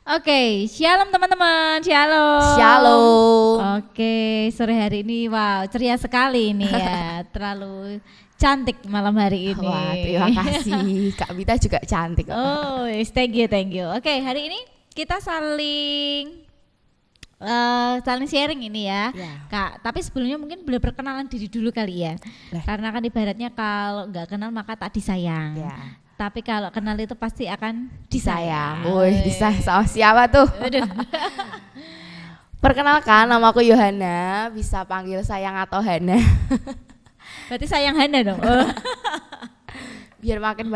Oke, shalom teman-teman, shalom. Shalom. Oke, sore hari ini wow ceria sekali ini ya, terlalu cantik malam hari ini. Wah, terima kasih. Kak Bita juga cantik kok. Oh, yes, thank you, thank you. Oke, hari ini kita saling sharing ini ya, Ya. Kak. Tapi sebelumnya mungkin boleh perkenalan diri dulu kali ya, Boleh. karena kan ibaratnya kalau nggak kenal maka tak disayang. Ya. Tapi kalau kenal itu pasti akan Disayang. disayang. Woi, disayang sama siapa tuh? Aduh. Perkenalkan, nama aku Yohana. Bisa panggil sayang atau Hana. Berarti sayang Hana dong. Oh. Biar makin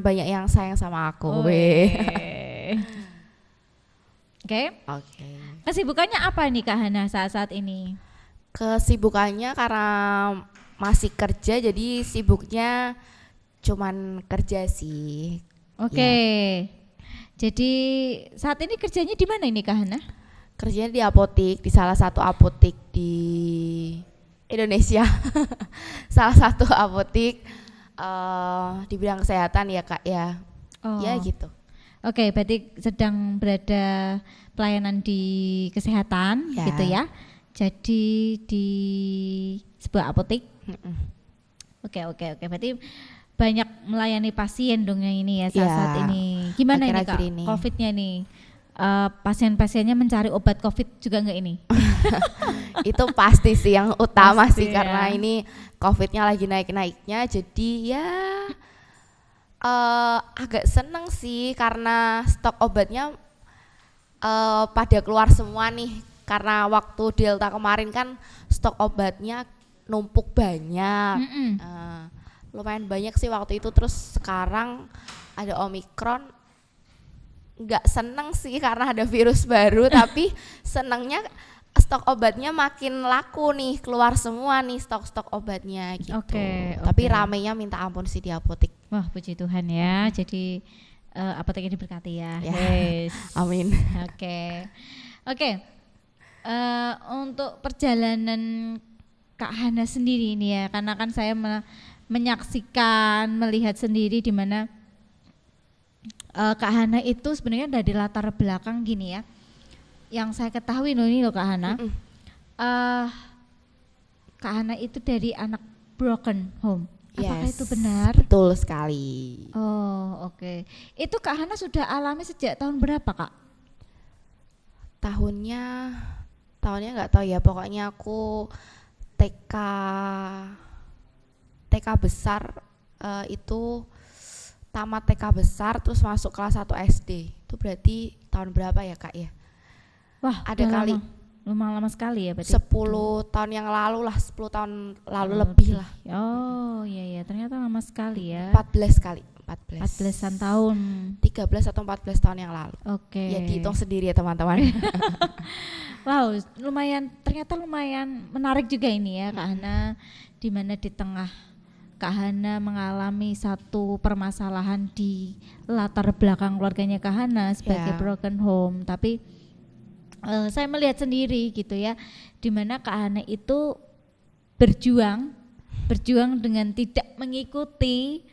banyak yang sayang sama aku. Weh. Oke. Oke. Kesibukannya apa nih Kak Hana saat-saat ini? Kesibukannya karena masih kerja, jadi sibuknya cuman kerja sih. Oke. Jadi saat ini kerjanya di mana ini Kak Hana? Kerjanya di apotik, di salah satu apotik di Indonesia. Salah satu apotik di bidang kesehatan ya Kak ya. Oh. Ya gitu. Oke, berarti sedang berada pelayanan di kesehatan Ya. gitu ya. Jadi di sebuah apotik. Oke. Berarti banyak melayani pasien dong yang ini ya saat Ya, ini. Gimana ini Kak? akhir-akhir ini. COVID-nya nih. Pasien-pasiennya mencari obat COVID juga enggak ini? Itu pasti sih yang utama Pasti sih ya. karena ini COVID-nya lagi naik-naiknya, jadi ya agak seneng sih karena stok obatnya pada keluar semua nih, karena waktu Delta kemarin kan stok obatnya numpuk banyak. Mm-mm. Lumayan banyak sih waktu itu, terus sekarang ada Omikron. Nggak seneng sih karena ada virus baru, tapi senengnya stok obatnya makin laku nih, keluar semua nih stok-stok obatnya gitu. Oke. Tapi ramenya minta ampun sih di apotik. Wah, puji Tuhan ya. Jadi apoteknya diberkati ya. Ya. Yes. Amin. Oke. Untuk perjalanan Kak Hana sendiri ini ya, karena kan saya menyaksikan, melihat sendiri di mana Kak Hana itu sebenarnya dari latar belakang gini ya. Yang saya ketahui ini loh Kak Hana. Kak Hana itu dari anak broken home. Apakah Yes, itu benar? betul sekali. Oh, oke. Itu Kak Hana sudah alami sejak tahun berapa, Kak? Tahunnya nggak tahu ya, pokoknya aku TK besar, itu tamat TK besar terus masuk kelas 1 SD. Itu berarti tahun berapa ya Kak ya? Wah, Ada udah kali lumayan lama sekali ya berarti. 10 tahun yang lalu lah, 10 tahun lalu Oh, lebih lah. Oh, iya ternyata lama sekali ya. 14 kali, 14-an tahun. 13 atau 14 tahun yang lalu. Oke. Ya dihitung sendiri ya teman-teman. Wow, ternyata lumayan menarik juga ini ya Kak Hana, di mana di tengah Kak Hana mengalami satu permasalahan di latar belakang keluarganya Kak Hana sebagai Ya. broken home, tapi saya melihat sendiri gitu ya, di mana Kak Hana itu berjuang dengan tidak mengikuti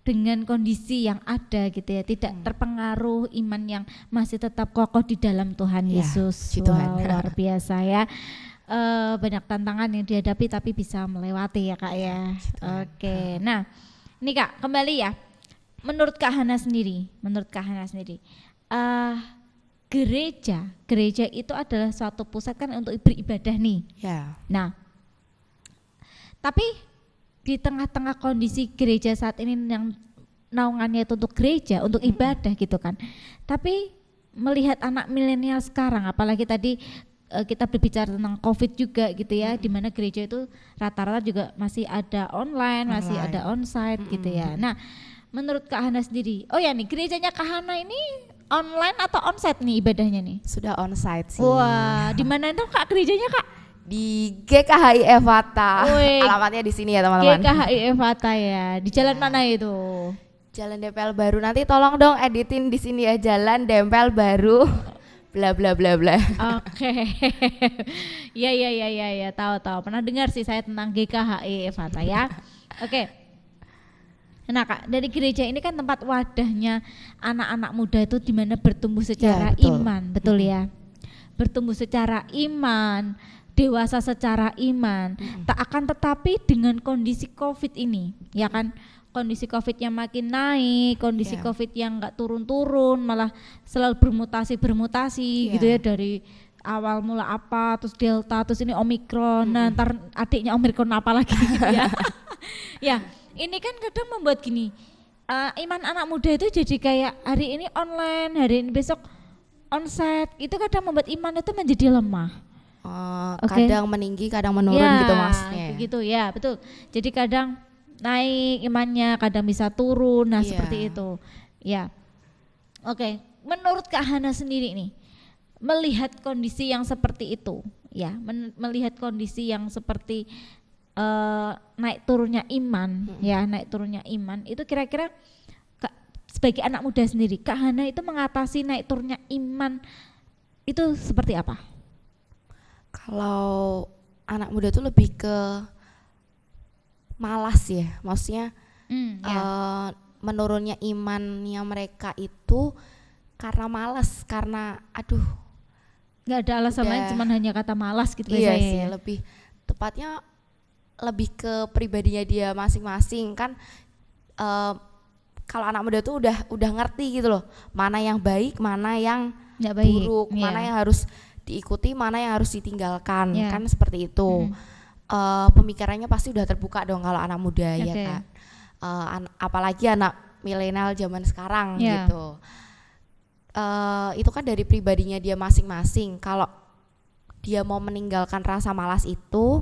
dengan kondisi yang ada gitu ya, tidak terpengaruh iman yang masih tetap kokoh di dalam Tuhan Ya, Yesus. puji Tuhan. Wow, luar biasa ya. Banyak tantangan yang dihadapi tapi bisa melewati ya Kak ya. Oke. Nah, ini Kak kembali ya. Menurut Kak Hana sendiri, gereja itu adalah suatu pusat kan untuk beribadah nih. Ya. Nah, tapi di tengah-tengah kondisi gereja saat ini yang naungannya itu untuk gereja, untuk ibadah gitu kan. Tapi melihat anak milenial sekarang, apalagi tadi kita berbicara tentang COVID juga gitu ya, di mana gereja itu rata-rata juga masih ada online, masih ada onsite gitu ya. Nah, menurut Kak Hana sendiri, oh ya nih gerejanya Kak Hana ini online atau onsite nih ibadahnya nih? Sudah onsite sih. Wah, di mana itu Kak gerejanya Kak? Di GKHI Evata. Wih. Alamatnya di sini ya teman-teman. GKHI Evata ya. Di jalan mana itu? Jalan Dempel Baru. Nanti tolong dong editin di sini ya, Jalan Dempel Baru. Bla bla bla bla. Oke. Iya, tahu. Pernah dengar sih saya tentang GKHI Evata ya. Oke. Nah Kak, dari gereja ini kan tempat wadahnya anak-anak muda itu di mana bertumbuh secara betul. iman, betul ya? Bertumbuh secara iman, dewasa secara iman. Tak akan tetapi dengan kondisi COVID ini, ya kan? Kondisi COVID yang makin naik, kondisi Ya. COVID yang enggak turun-turun, malah selalu bermutasi-bermutasi gitu ya, dari awal mula apa, terus Delta, terus ini Omikron, nah ntar adiknya Omikron apa lagi gitu ya. Ya, ini kan kadang membuat gini, iman anak muda itu jadi kayak hari ini online, hari ini besok onsite, itu kadang membuat iman itu menjadi lemah. Oke. Kadang meninggi, kadang menurun Ya, gitu maksudnya. begitu ya, betul. Jadi kadang naik imannya, kadang bisa turun, nah Iya. seperti itu. Ya, oke. Menurut Kak Hana sendiri nih, melihat kondisi yang seperti itu, ya, melihat kondisi yang seperti naik turunnya iman, ya, naik turunnya iman, itu kira-kira sebagai anak muda sendiri, Kak Hana itu mengatasi naik turunnya iman itu seperti apa? Kalau anak muda tuh lebih ke malas ya, maksudnya Ya. menurunnya imannya mereka itu karena malas, karena aduh. Nggak ada alasan lain, Udah. cuman hanya kata malas gitu Iya biasanya sih, ya. lebih tepatnya lebih ke pribadinya dia masing-masing kan. Kalau anak muda tuh udah ngerti gitu loh, mana yang baik, mana yang Nggak baik. buruk, Iya. mana yang harus diikuti, mana yang harus ditinggalkan, Iya. kan seperti itu. Pemikirannya pasti udah terbuka dong kalau anak muda ya Oke. kan. Apalagi anak milenial zaman sekarang Iya. gitu. Itu kan dari pribadinya dia masing-masing. Kalau dia mau meninggalkan rasa malas itu,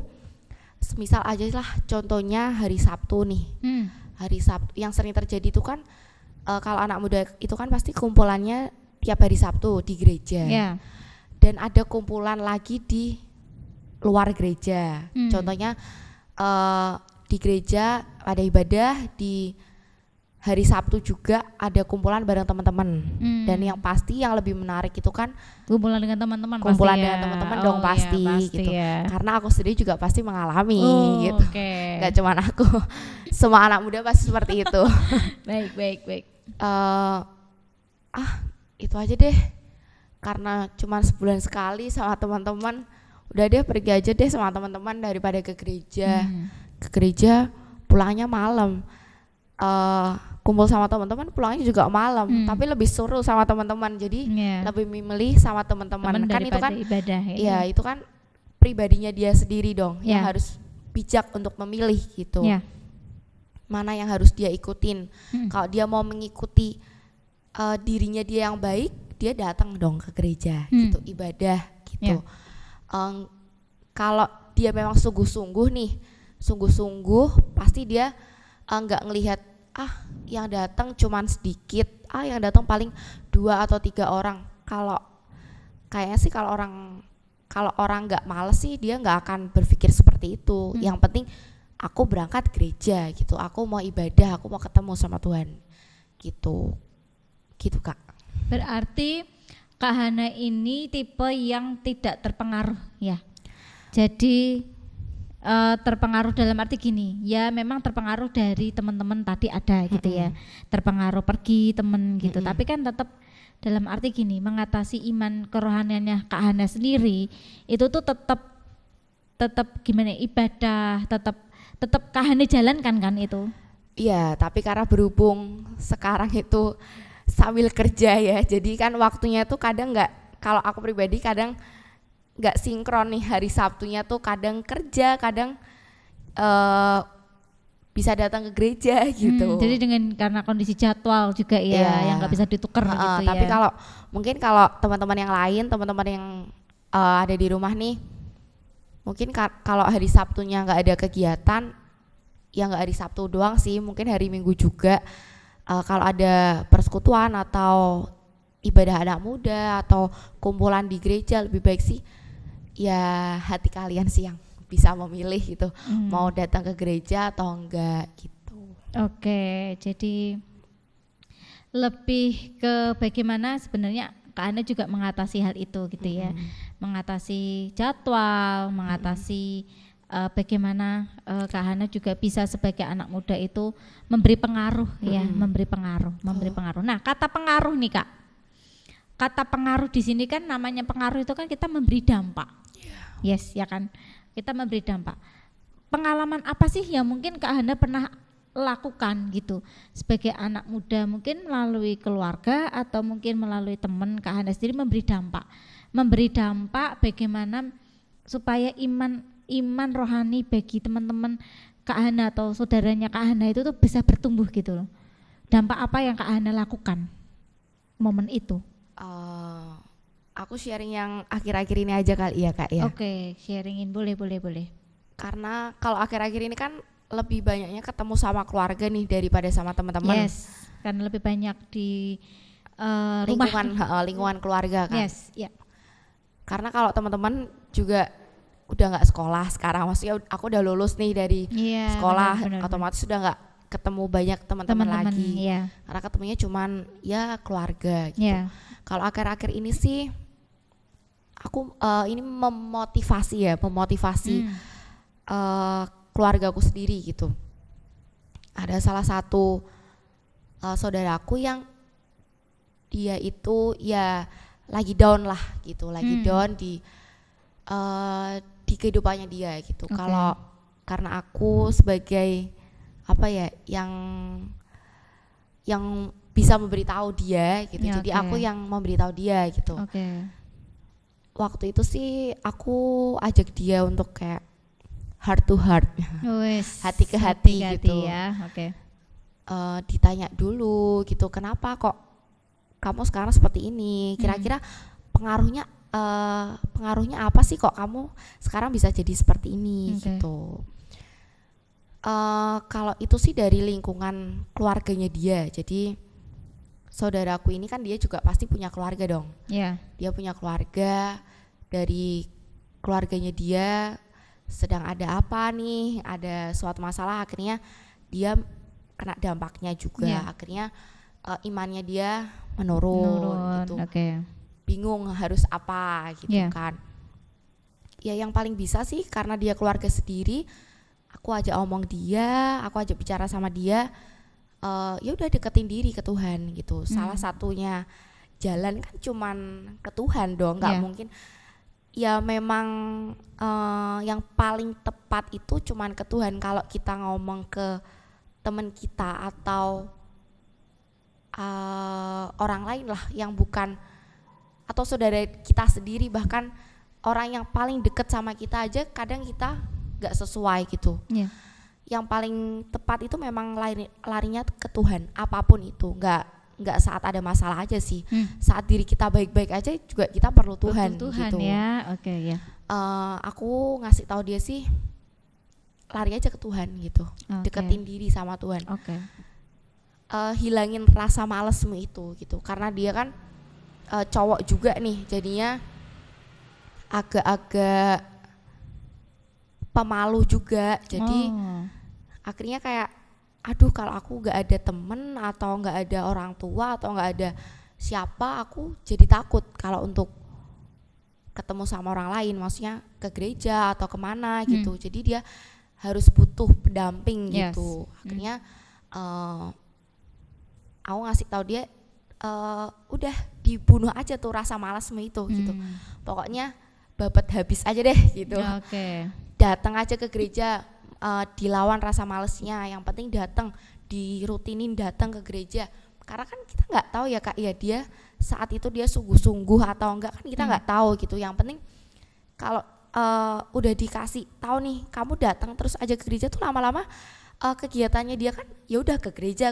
misal aja lah contohnya hari Sabtu nih. Hari Sabtu yang sering terjadi itu kan, kalau anak muda itu kan pasti kumpulannya tiap hari Sabtu di gereja. Ya. Dan ada kumpulan lagi di luar gereja. Contohnya di gereja ada ibadah, di hari Sabtu juga ada kumpulan bareng teman-teman. Dan yang pasti yang lebih menarik itu kan Kumpulan dengan teman-teman kumpulan pasti dengan ya. teman-teman Oh dong ya, pasti gitu. ya. Karena aku sendiri juga pasti mengalami Oh, gitu. Oke. Gak cuman aku, semua anak muda pasti seperti itu. Baik. Itu aja deh, karena cuman sebulan sekali sama teman-teman, udah deh pergi aja deh sama teman-teman daripada ke gereja. Ke gereja pulangnya malam, kumpul sama teman-teman pulangnya juga malam, tapi lebih seru sama teman-teman, jadi Ya. lebih memilih sama teman-teman. Kan itu kan ibadah ya. ya itu kan pribadinya dia sendiri dong, yang Ya. harus bijak untuk memilih gitu. Ya. Mana yang harus dia ikutin. Kalau dia mau mengikuti dirinya dia yang baik, dia datang dong ke gereja gitu, ibadah gitu. Kalau dia memang sungguh-sungguh nih, sungguh-sungguh pasti dia nggak ngelihat yang datang cuman sedikit, yang datang paling 2 atau 3 orang. Kalau kayaknya sih kalau orang nggak males sih dia nggak akan berpikir seperti itu. Yang penting aku berangkat gereja gitu, aku mau ibadah, aku mau ketemu sama Tuhan gitu Kak. Berarti Kak Hana ini tipe yang tidak terpengaruh ya. Jadi terpengaruh dalam arti gini, ya memang terpengaruh dari teman-teman tadi ada gitu ya. Terpengaruh pergi temen gitu. Tapi kan tetap dalam arti gini, mengatasi iman kerohaniannya Kak Hana sendiri itu tuh tetap gimana, ibadah, tetap Kak Hana jalankan kan itu. Iya, tapi karena berhubung sekarang itu sambil kerja ya, jadi kan waktunya tuh kadang nggak, kalau aku pribadi kadang nggak sinkron nih, hari Sabtunya tuh kadang kerja, kadang bisa datang ke gereja gitu. Jadi karena kondisi jadwal juga ya, yang nggak bisa ditukar gitu tapi ya. mungkin kalau teman-teman yang lain, teman-teman yang ada di rumah nih, mungkin kalau hari Sabtunya nggak ada kegiatan, ya nggak hari Sabtu doang sih, mungkin hari Minggu juga. Kalau ada persekutuan atau ibadah anak muda atau kumpulan di gereja, lebih baik sih ya hati kalian sih yang bisa memilih gitu, mau datang ke gereja atau enggak gitu. Oke, jadi lebih ke bagaimana sebenarnya Kak Ana juga mengatasi hal itu gitu ya, mengatasi jadwal, mengatasi bagaimana Kak Hana juga bisa sebagai anak muda itu memberi pengaruh ya, memberi pengaruh. Nah, kata pengaruh nih Kak. Kata pengaruh di sini kan namanya pengaruh itu kan kita memberi dampak. Yes, ya kan. Kita memberi dampak. Pengalaman apa sih yang mungkin Kak Hana pernah lakukan gitu sebagai anak muda, mungkin melalui keluarga atau mungkin melalui teman Kak Hana sendiri memberi dampak bagaimana supaya iman rohani bagi teman-teman Kak Hana atau saudaranya Kak Hana itu tuh bisa bertumbuh gitu loh. Dampak apa yang Kak Hana lakukan momen itu? Aku sharing yang akhir-akhir ini aja kali ya Kak ya. Oke, sharingin boleh. Karena kalau akhir-akhir ini kan lebih banyaknya ketemu sama keluarga nih daripada sama teman-teman. Yes, karena lebih banyak di rumah. Lingkungan keluarga kan. Yes, ya. Karena kalau teman-teman juga udah nggak sekolah sekarang, maksudnya aku udah lulus nih dari sekolah, benar. Otomatis sudah nggak ketemu banyak teman-teman lagi. Yeah. Karena ketemunya cuman ya keluarga gitu. Yeah. Kalau akhir-akhir ini sih aku ini memotivasi keluarga aku sendiri gitu. Ada salah satu saudaraku yang dia itu ya lagi down lah gitu, down di kehidupannya dia gitu. Kalau karena aku sebagai apa ya yang bisa memberitahu dia gitu, jadi aku yang memberitahu dia gitu. Waktu itu sih aku ajak dia untuk kayak heart to heart, hati ke hati gitu. Ya. Ditanya dulu gitu, kenapa kok kamu sekarang seperti ini? Kira-kira pengaruhnya apa sih kok kamu sekarang bisa jadi seperti ini gitu. Kalau itu sih dari lingkungan keluarganya dia. Jadi saudaraku ini kan dia juga pasti punya keluarga dong. Dia punya keluarga, dari keluarganya dia sedang ada apa nih, ada suatu masalah, akhirnya dia kena dampaknya juga. Akhirnya imannya dia menurun gitu. Bingung harus apa gitu kan. Ya yang paling bisa sih karena dia keluarga sendiri, aku ajak omong dia, aku ajak bicara sama dia, ya udah deketin diri ke Tuhan gitu. Salah satunya jalan kan cuman ke Tuhan dong, nggak mungkin. Ya memang yang paling tepat itu cuman ke Tuhan. Kalau kita ngomong ke teman kita atau orang lain lah yang bukan, atau saudara kita sendiri, bahkan orang yang paling dekat sama kita aja kadang kita gak sesuai gitu. Yang paling tepat itu memang larinya ke Tuhan, apapun itu, nggak saat ada masalah aja sih. Saat diri kita baik-baik aja juga kita perlu Tuhan gitu. Ya. Aku ngasih tahu dia sih lari aja ke Tuhan gitu. Deketin diri sama Tuhan. Hilangin rasa malesmu itu gitu. Karena dia kan cowok juga nih, jadinya agak-agak pemalu juga. Jadi akhirnya kayak aduh, kalau aku gak ada temen atau gak ada orang tua atau gak ada siapa, aku jadi takut kalau untuk ketemu sama orang lain, maksudnya ke gereja atau kemana gitu. Jadi dia harus butuh pendamping gitu. Akhirnya aku ngasih tahu dia, udah dibunuh aja tuh rasa malasmu itu gitu. Pokoknya babat habis aja deh gitu. Datang aja ke gereja, dilawan rasa malesnya, yang penting datang, dirutinin datang ke gereja. Karena kan kita nggak tahu ya Kak ya, dia saat itu dia sungguh-sungguh atau enggak kan kita nggak tahu gitu. Yang penting kalau udah dikasih tahu nih, kamu datang terus aja ke gereja tuh lama-lama kegiatannya dia kan ya udah ke gereja.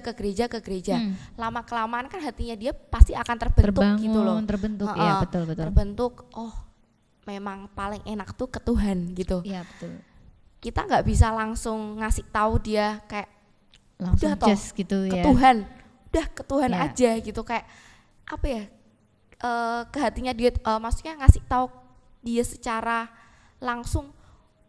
Lama kelamaan kan hatinya dia pasti akan terbentuk gitu loh. Ya, betul. Terbentuk, oh memang paling enak tuh ke Tuhan gitu. Iya, betul. Kita nggak bisa langsung ngasih tahu dia kayak langsung udah toh gitu ke ya. Tuhan, udah ke Tuhan aja gitu, kayak apa ya, ke hatinya dia, maksudnya ngasih tahu dia secara langsung,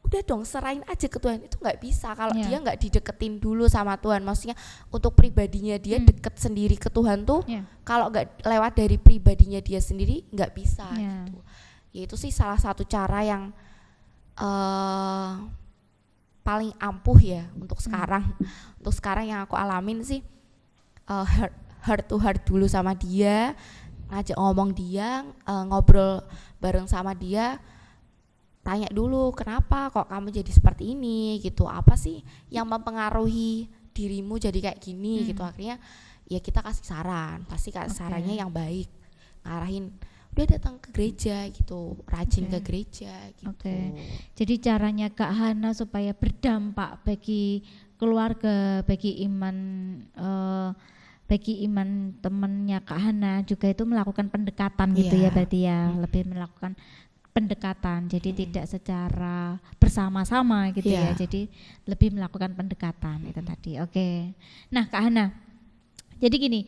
udah dong serahin aja ke Tuhan. Itu nggak bisa kalau dia nggak dideketin dulu sama Tuhan. Maksudnya untuk pribadinya dia deket sendiri ke Tuhan tuh, kalau nggak lewat dari pribadinya dia sendiri nggak bisa gitu. Ya itu sih salah satu cara yang paling ampuh ya untuk sekarang. Untuk sekarang yang aku alamin sih heart to heart dulu sama dia, ngajak ngomong dia, ngobrol bareng sama dia, tanya dulu kenapa kok kamu jadi seperti ini gitu, apa sih yang mempengaruhi dirimu jadi kayak gini gitu. Akhirnya ya kita kasih saran, pasti kasih sarannya yang baik, ngarahin udah datang ke gereja gitu, rajin ke gereja gitu. Jadi caranya Kak Hana supaya berdampak bagi keluarga, bagi iman temannya Kak Hana juga itu melakukan pendekatan gitu ya, berarti ya lebih melakukan pendekatan, jadi tidak secara bersama-sama gitu ya, jadi lebih melakukan pendekatan itu tadi. Nah Kak Hana, jadi gini,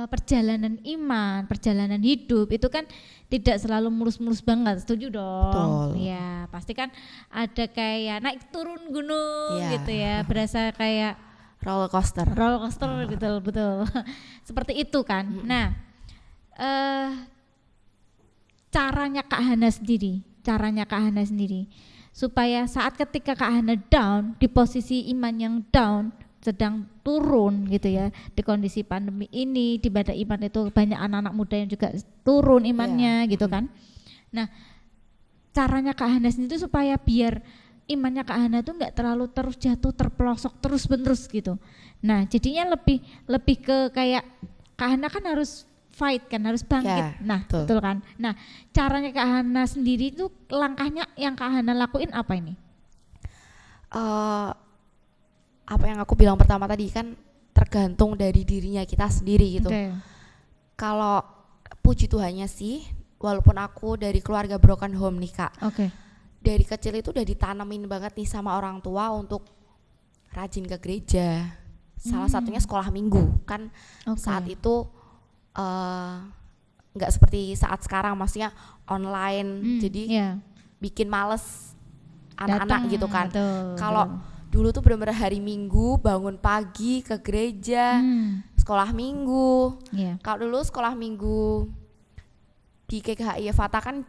perjalanan iman, perjalanan hidup itu kan tidak selalu mulus-mulus banget, setuju dong? Betul. Ya pasti kan ada kayak naik turun gunung gitu ya, berasa kayak roller coaster betul seperti itu kan. Nah caranya Kak Hana sendiri supaya saat ketika Kak Hana down, di posisi iman yang down, sedang turun gitu ya, di kondisi pandemi ini, di masa iman itu banyak anak-anak muda yang juga turun imannya gitu kan. Nah caranya Kak Hana sendiri supaya biar imannya Kak Hana tuh nggak terlalu terus jatuh, terpelosok terus menerus gitu. Nah jadinya lebih ke kayak Kak Hana kan harus fight kan, harus bangkit. Betul kan. Nah caranya Kak Hana sendiri itu, langkahnya yang Kak Hana lakuin apa ini? Apa yang aku bilang pertama tadi kan tergantung dari dirinya kita sendiri gitu. Kalau puji Tuhannya sih, walaupun aku dari keluarga broken home nih Kak, dari kecil itu udah ditanamin banget nih sama orang tua untuk rajin ke gereja. Salah satunya sekolah minggu kan. Saat itu nggak seperti saat sekarang, maksudnya online, jadi bikin males anak-anak gitu kan. Kalau dulu tuh benar-benar hari Minggu bangun pagi ke gereja, sekolah minggu. Kalau dulu sekolah minggu di GKHI Fata kan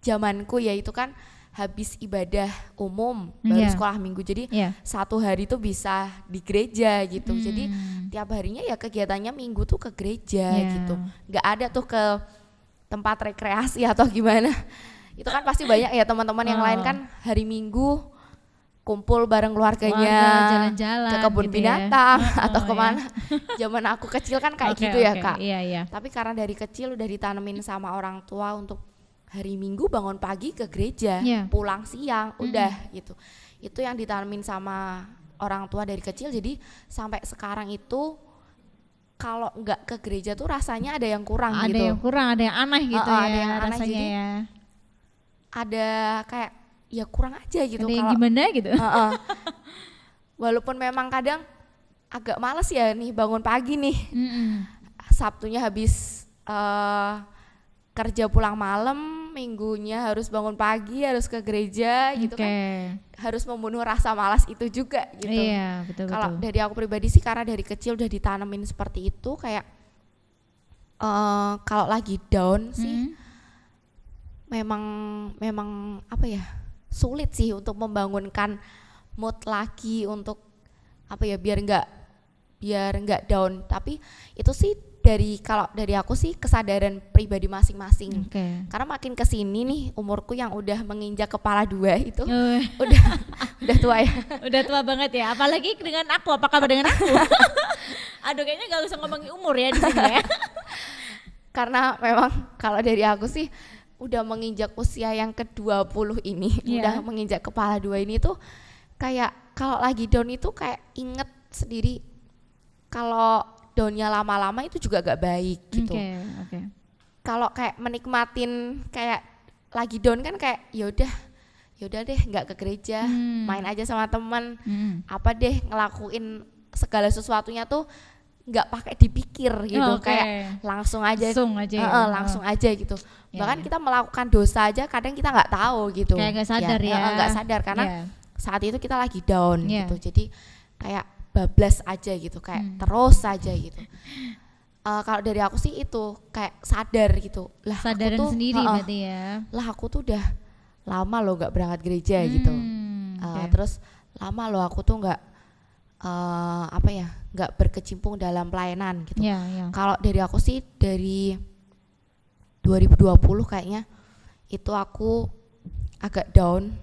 zamanku ya itu kan habis ibadah umum baru sekolah minggu, jadi satu hari tuh bisa di gereja gitu. Jadi tiap harinya ya kegiatannya minggu tuh ke gereja gitu, nggak ada tuh ke tempat rekreasi atau gimana. Itu kan pasti banyak ya teman-teman yang lain kan hari Minggu kumpul bareng keluarganya, jalan-jalan ke kebun gitu binatang atau kemana. Zaman aku kecil kan kayak gitu ya Kak. Tapi karena dari kecil udah ditanemin sama orang tua untuk hari Minggu bangun pagi ke gereja, pulang siang, udah gitu. Itu yang ditanemin sama orang tua dari kecil, jadi sampai sekarang itu kalau nggak ke gereja tuh rasanya ada yang kurang gitu. Ada yang kurang, ada yang aneh gitu ya, ada yang aneh, rasanya jadi ya. Ada kayak ya kurang aja gitu. Ada yang kalau gimana gitu. Walaupun memang kadang agak males ya nih bangun pagi nih. Sabtunya habis kerja pulang malam, minggunya harus bangun pagi, harus ke gereja gitu kan. Harus membunuh rasa malas itu juga gitu. Iya, betul. Kalau dari aku pribadi sih karena dari kecil udah ditanemin seperti itu, kayak kalau lagi down sih memang apa ya, sulit sih untuk membangunkan mood lagi untuk apa ya, biar nggak down. Tapi itu sih kalau dari aku sih kesadaran pribadi masing-masing. Karena makin kesini nih umurku yang udah menginjak kepala 2 itu udah tua ya. Udah tua banget ya. Apalagi dengan aku. Apa kabar dengan aku? Aduh, kayaknya gak usah ngomongin umur ya di sini ya. Karena memang kalau dari aku sih udah menginjak usia yang ke-20 ini, udah menginjak kepala 2 ini tuh kayak kalau lagi down itu kayak inget sendiri kalau downnya lama-lama itu juga gak baik gitu. Kalau kayak menikmatin kayak lagi down kan kayak yaudah deh nggak ke gereja, main aja sama teman, apa deh ngelakuin segala sesuatunya tuh nggak pakai dipikir gitu, kayak langsung aja gitu. Bahkan kita melakukan dosa aja kadang kita nggak tahu gitu, kayak nggak sadar nggak sadar karena saat itu kita lagi down gitu. Jadi kayak bablas aja gitu, kayak terus aja gitu. Kalau dari aku sih itu kayak sadar gitu lah, sadaran aku tuh, sendiri berarti ya. Lah aku tuh udah lama loh nggak berangkat gereja gitu. Oke. Terus lama loh aku tuh nggak nggak berkecimpung dalam pelayanan gitu. Ya, ya. Kalau dari aku sih dari 2020 kayaknya itu aku agak down,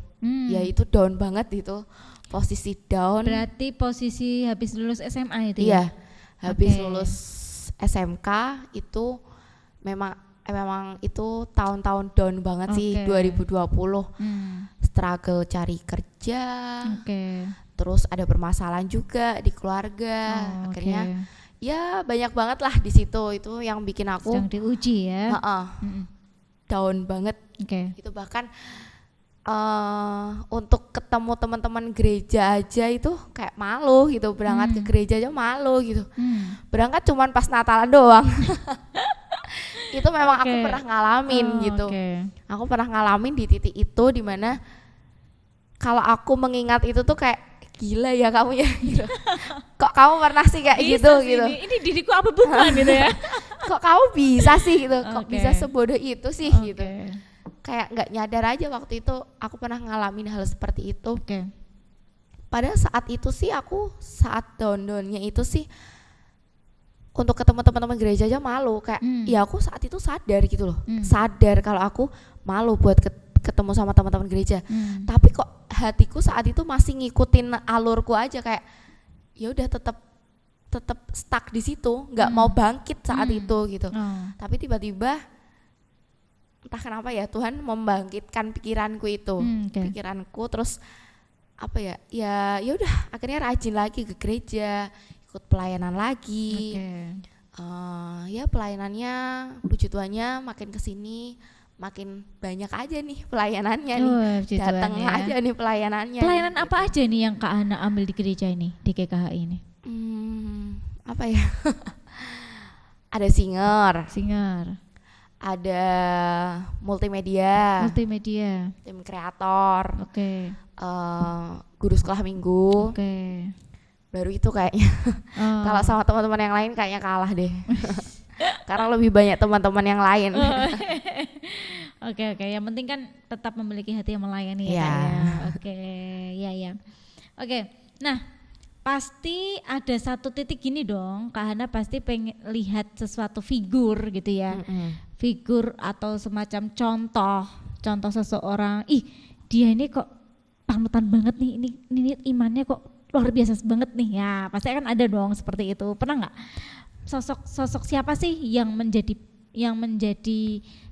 ya itu down banget itu, posisi down. Berarti posisi habis lulus SMA itu ya? Iya, habis Oke. lulus SMK itu memang itu tahun-tahun down banget sih Oke. 2020. Struggle cari kerja, Oke. terus ada permasalahan juga di keluarga. Oh, Akhirnya oke. ya banyak banget lah di situ, itu yang bikin aku Sedang diuji ya. heeh, down banget. Oke. Itu bahkan untuk ketemu teman-teman gereja aja itu kayak malu gitu, berangkat ke gereja aja malu gitu. Berangkat cuman pas Natalan doang. Itu memang aku Oke. pernah ngalamin Oh, gitu. oke. Aku pernah ngalamin di titik itu, di mana kalau aku mengingat itu tuh kayak gila ya kamu ya gitu. Kok kamu pernah sih kayak gitu Bisa sih gitu. Ini diriku apa bukan gitu ya? Kok kamu bisa sih gitu. Kok Oke. bisa sebodoh itu sih gitu. Oke. Kayak nggak nyadar aja waktu itu aku pernah ngalamin hal seperti itu. Oke. Pada saat itu sih aku saat down-downnya itu sih untuk ketemu teman-teman gereja aja malu, kayak ya aku saat itu sadar gitu loh. Sadar kalau aku malu buat ketemu sama teman-teman gereja. Tapi kok hatiku saat itu masih ngikutin alurku aja, kayak ya udah tetap stuck di situ, nggak mau bangkit saat itu gitu. Oh. Tapi tiba-tiba entah kenapa ya Tuhan membangkitkan pikiranku itu, Oke. pikiranku, terus apa ya udah akhirnya rajin lagi ke gereja, ikut pelayanan lagi. Oke. Ya pelayanannya puji Tuhannya makin kesini makin banyak aja nih pelayanannya nih, puji Tuhan datang ya. aja nih pelayanannya. Pelayanan nih, apa aja nih yang Kak Hana ambil di gereja ini, di GKH ini? Apa ya? Ada singer, Singer, ada multimedia, multimedia. tim kreator, Oke. guru sekolah minggu. Oke. Baru itu kayaknya. Oh. Kalau sama teman-teman yang lain kayaknya kalah deh. Karena lebih banyak teman-teman yang lain. Oke, yang penting kan tetap memiliki hati yang melayani ya, Iya. Kak ya. Oke, ya. Oke, nah pasti ada satu titik gini dong, Kak Hana pasti pengen lihat sesuatu figur gitu ya, figur atau semacam contoh seseorang. Ih, dia ini kok panutan banget nih, ini imannya kok luar biasa banget nih ya. Pasti kan ada dong seperti itu. Pernah nggak sosok siapa sih yang menjadi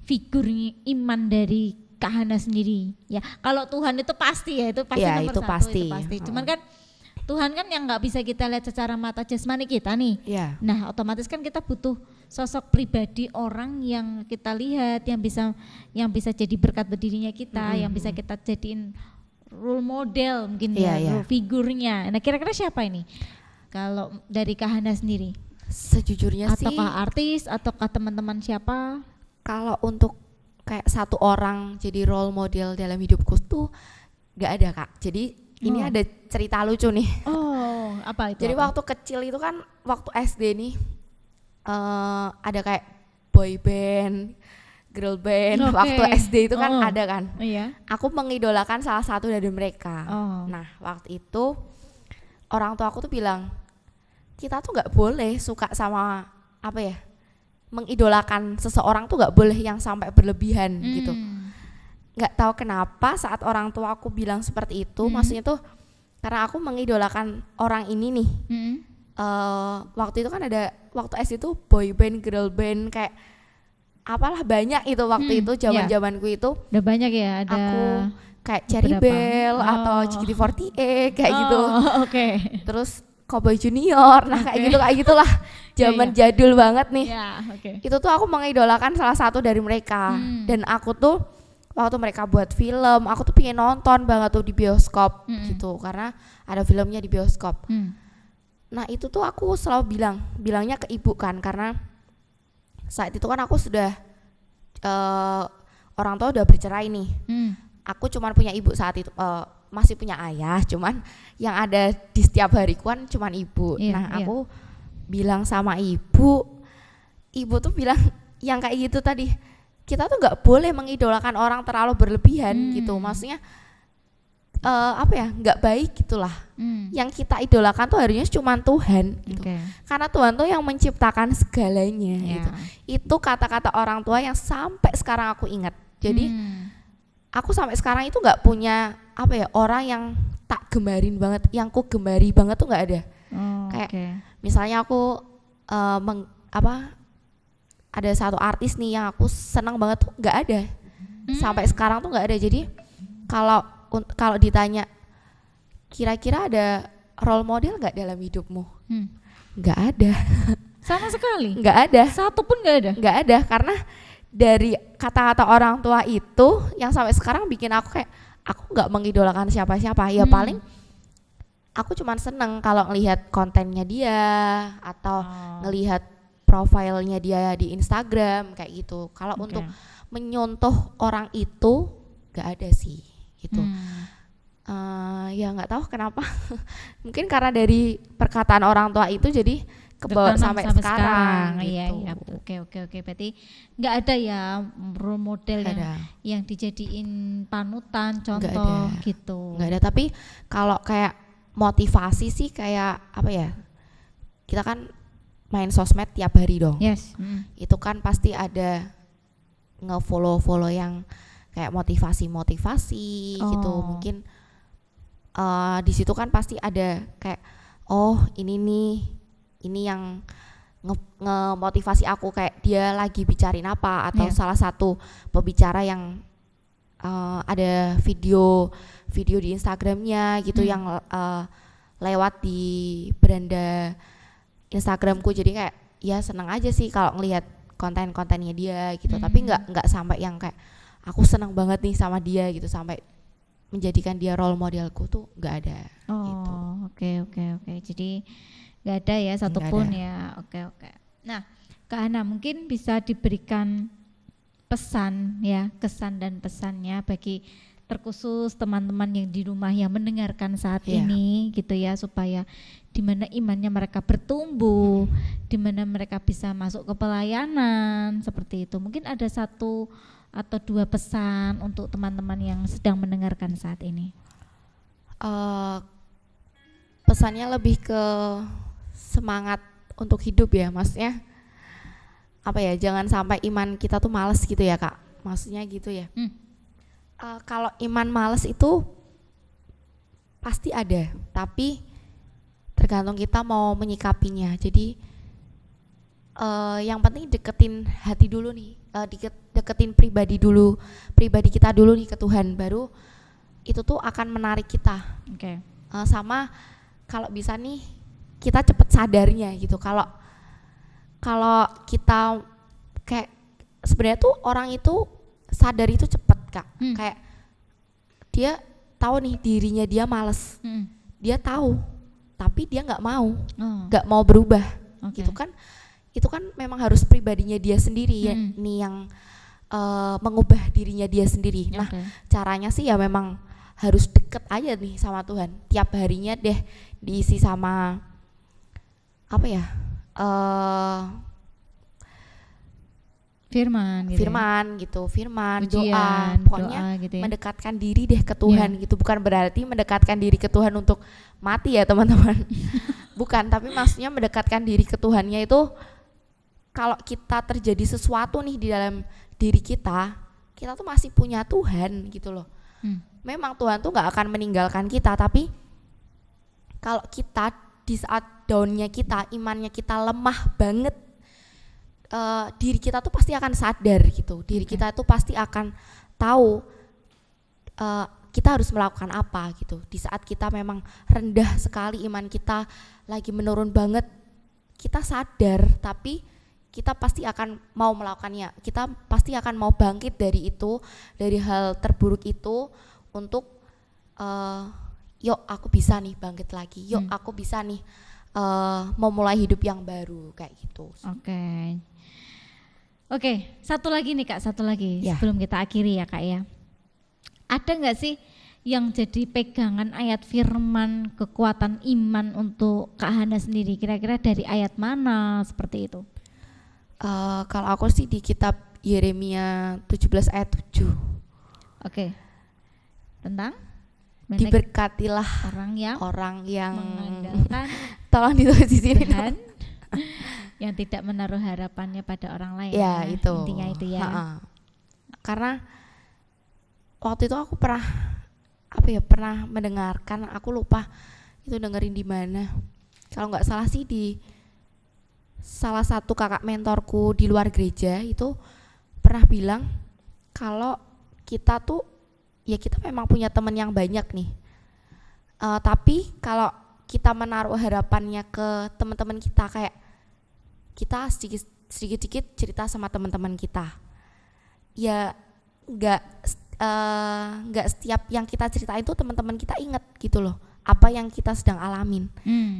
figur iman dari Kak Hana sendiri? Ya, kalau Tuhan itu pasti ya, itu pasti Ya, nomor itu satu, pasti. itu pasti. Cuman kan Tuhan kan yang nggak bisa kita lihat secara mata jasmani kita nih. Iya. Nah, otomatis kan kita butuh sosok pribadi orang yang kita lihat, yang bisa jadi berkat berdirinya kita, yang bisa kita jadiin role model mungkin Iya, iya. role figurnya. Nah, kira-kira siapa ini? Kalau dari Kak Hana sendiri? Sejujurnya sih Ataukah artis ataukah teman-teman siapa? kalau untuk kayak satu orang jadi role model dalam hidupku tuh nggak ada, Kak. Jadi ini ada cerita lucu nih. Oh, apa itu? Jadi apa? waktu kecil itu kan waktu SD nih ada kayak boy band, girl band. Oke. Waktu SD itu kan Oh. ada kan. Iya. Aku mengidolakan salah satu dari mereka. Oh. Nah, waktu itu orang tua aku tuh bilang, kita tuh nggak boleh suka sama apa ya, mengidolakan seseorang tuh nggak boleh yang sampai berlebihan gitu. Nggak tahu kenapa saat orang tua aku bilang seperti itu, maksudnya tuh karena aku mengidolakan orang ini nih. Waktu itu kan ada, waktu SD itu boy band, girl band, kayak apalah banyak itu waktu itu zaman-zamanku itu. Udah banyak ya, ada Aku kayak Cherry beberapa. Bell atau Oh. JKT48 kayak gitu. Oke. Terus Cowboy Junior, nah kayak gitulah. Zaman jadul banget nih. Ya, oke. Itu tuh aku mengidolakan salah satu dari mereka. Dan aku tuh waktu mereka buat film, aku tuh pengen nonton banget tuh di bioskop gitu, karena ada filmnya di bioskop. Nah itu tuh aku selalu bilangnya ke ibu kan, karena saat itu kan aku sudah orang tua udah bercerai nih. Aku cuman punya ibu saat itu, masih punya ayah, cuman yang ada di setiap hariku kan cuman ibu. Iya, Nah iya. aku bilang sama ibu tuh bilang yang kayak gitu tadi, kita tuh nggak boleh mengidolakan orang terlalu berlebihan gitu. Maksudnya apa ya, nggak baik gitulah. Yang kita idolakan tuh harusnya cuma Tuhan gitu. Karena Tuhan tuh yang menciptakan segalanya gitu. Itu kata-kata orang tua yang sampai sekarang aku ingat. Jadi aku sampai sekarang itu nggak punya apa ya, orang yang tak gemarin banget, yang ku gemari banget tuh nggak ada. Kayak misalnya aku ada satu artis nih yang aku senang banget tuh nggak ada. Sampai sekarang tuh nggak ada. Jadi kalau ditanya kira-kira ada role model nggak dalam hidupmu? Nggak ada. Sama sekali. Nggak ada. Satu pun nggak ada. Nggak ada, karena dari kata-kata orang tua itu yang sampai sekarang bikin aku kayak aku nggak mengidolakan siapa-siapa. Ya paling aku cuman seneng kalau ngelihat kontennya dia atau ngelihat profilnya dia di Instagram kayak gitu. Kalau untuk menyontoh orang itu nggak ada sih gitu. Ya nggak tahu kenapa. Mungkin karena dari perkataan orang tua itu jadi kebawa sampai sekarang gitu. Iya, oke. Berarti nggak ada ya role model yang dijadiin panutan, contoh gitu. Nggak ada. Tapi kalau kayak motivasi sih kayak apa ya? Kita kan main sosmed tiap hari dong. Yes. Itu kan pasti ada nge-follow yang kayak motivasi gitu. Mungkin di situ kan pasti ada kayak ini yang nge-motivasi aku, kayak dia lagi bicarain apa atau salah satu pembicara yang ada video di Instagramnya gitu yang lewat di beranda Instagramku. Jadi kayak ya seneng aja sih kalau ngelihat konten-kontennya dia gitu. Tapi nggak sampai yang kayak aku senang banget nih sama dia gitu sampai menjadikan dia role modelku tuh nggak ada. Gitu. Oke. Jadi nggak ada ya satupun ya. Oke. Nah, Kak Hana mungkin bisa diberikan pesan ya, kesan dan pesannya bagi terkhusus teman-teman yang di rumah yang mendengarkan saat ini gitu ya, supaya di mana imannya mereka bertumbuh, di mana mereka bisa masuk ke pelayanan seperti itu. Mungkin ada 1 atau 2 pesan untuk teman-teman yang sedang mendengarkan saat ini. Pesannya lebih ke semangat untuk hidup ya, maksudnya apa ya, jangan sampai iman kita tuh males gitu ya Kak, maksudnya gitu ya. Kalau iman males itu pasti ada, tapi tergantung kita mau menyikapinya. Jadi yang penting deketin hati dulu nih, deketin pribadi kita dulu nih ke Tuhan, baru itu tuh akan menarik kita. Sama kalau bisa nih kita cepet sadarnya gitu, kalau kita kayak sebenarnya tuh orang itu sadar itu cepet Kak. Kayak dia tahu nih dirinya dia males, dia tahu tapi dia nggak mau berubah. Gitu kan, itu kan memang harus pribadinya dia sendiri ya nih yang mengubah dirinya dia sendiri. Nah caranya sih ya memang harus deket aja nih sama Tuhan, tiap harinya deh diisi sama apa ya, firman gitu, firman, doa, pokoknya gitu ya. Mendekatkan diri deh ke Tuhan gitu. Bukan berarti mendekatkan diri ke Tuhan untuk mati ya teman-teman. Bukan, tapi maksudnya mendekatkan diri ke Tuhannya itu kalau kita terjadi sesuatu nih di dalam diri kita tuh masih punya Tuhan gitu loh. Memang Tuhan tuh gak akan meninggalkan kita, tapi kalau kita di saat down-nya kita, imannya kita lemah banget, diri kita tuh pasti akan sadar gitu. Diri kita tuh pasti akan tahu kita harus melakukan apa gitu. Di saat kita memang rendah sekali, iman kita lagi menurun banget, kita sadar, tapi kita pasti akan mau melakukannya. Kita pasti akan mau bangkit dari itu, dari hal terburuk itu, untuk yuk aku bisa nih bangkit lagi, yuk aku bisa nih memulai hidup yang baru kayak gitu. Oke, satu lagi nih Kak, sebelum kita akhiri ya Kak ya. Ada nggak sih yang jadi pegangan ayat firman kekuatan iman untuk Kak Hana sendiri? Kira-kira dari ayat mana seperti itu? Kalau aku sih di kitab Yeremia 17 ayat 7. Oke. Tentang Diberkatilah orang yang mengandalkan mengandalkan tolong ditulis di sini Tuhan, dong. yang tidak menaruh harapannya pada orang lain. Ya, itu. Intinya itu ya. Ha-ha. Karena waktu itu aku pernah mendengarkan, aku lupa itu dengerin di mana. Kalau nggak salah sih di salah satu kakak mentorku di luar gereja itu pernah bilang kalau kita tuh ya kita memang punya teman yang banyak nih. Tapi kalau kita menaruh harapannya ke teman-teman kita, kayak kita sedikit cerita sama teman-teman kita, ya nggak setiap yang kita ceritain itu teman-teman kita inget gitu loh apa yang kita sedang alamin.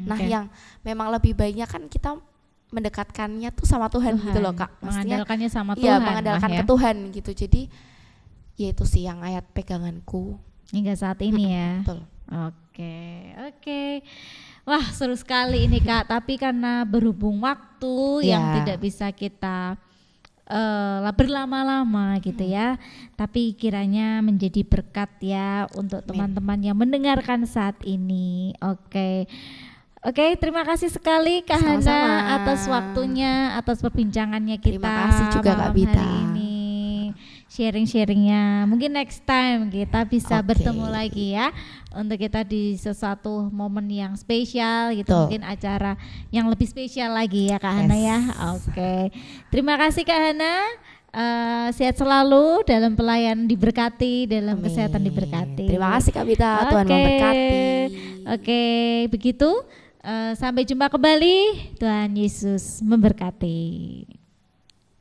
Nah, yang memang lebih banyak kan kita mendekatkannya tuh sama Tuhan gitu loh Kak. Maksudnya mengandalkannya sama iya, Tuhan. mengandalkan ke Tuhan gitu. Jadi ya itu sih yang ayat peganganku hingga saat ini ya. betul. Oke. Wah, seru sekali ini Kak. Tapi karena berhubung waktu yang tidak bisa kita berlama-lama gitu ya. Tapi kiranya menjadi berkat ya untuk teman-teman yang mendengarkan saat ini. Oke, terima kasih sekali Kak Hana atas waktunya, atas perbincangannya kita. Terima kasih juga Kak Bita hari ini. Sharing-sharingnya. Mungkin next time kita bisa bertemu lagi ya, untuk kita di sesuatu momen yang spesial gitu. Mungkin acara yang lebih spesial lagi ya Kak Hana ya. Oke. Terima kasih Kak Hana. Sehat selalu dalam pelayanan diberkati, dalam kesehatan diberkati. Terima kasih Kak Bita, Tuhan memberkati. Oke, begitu. Sampai jumpa kembali. Tuhan Yesus memberkati.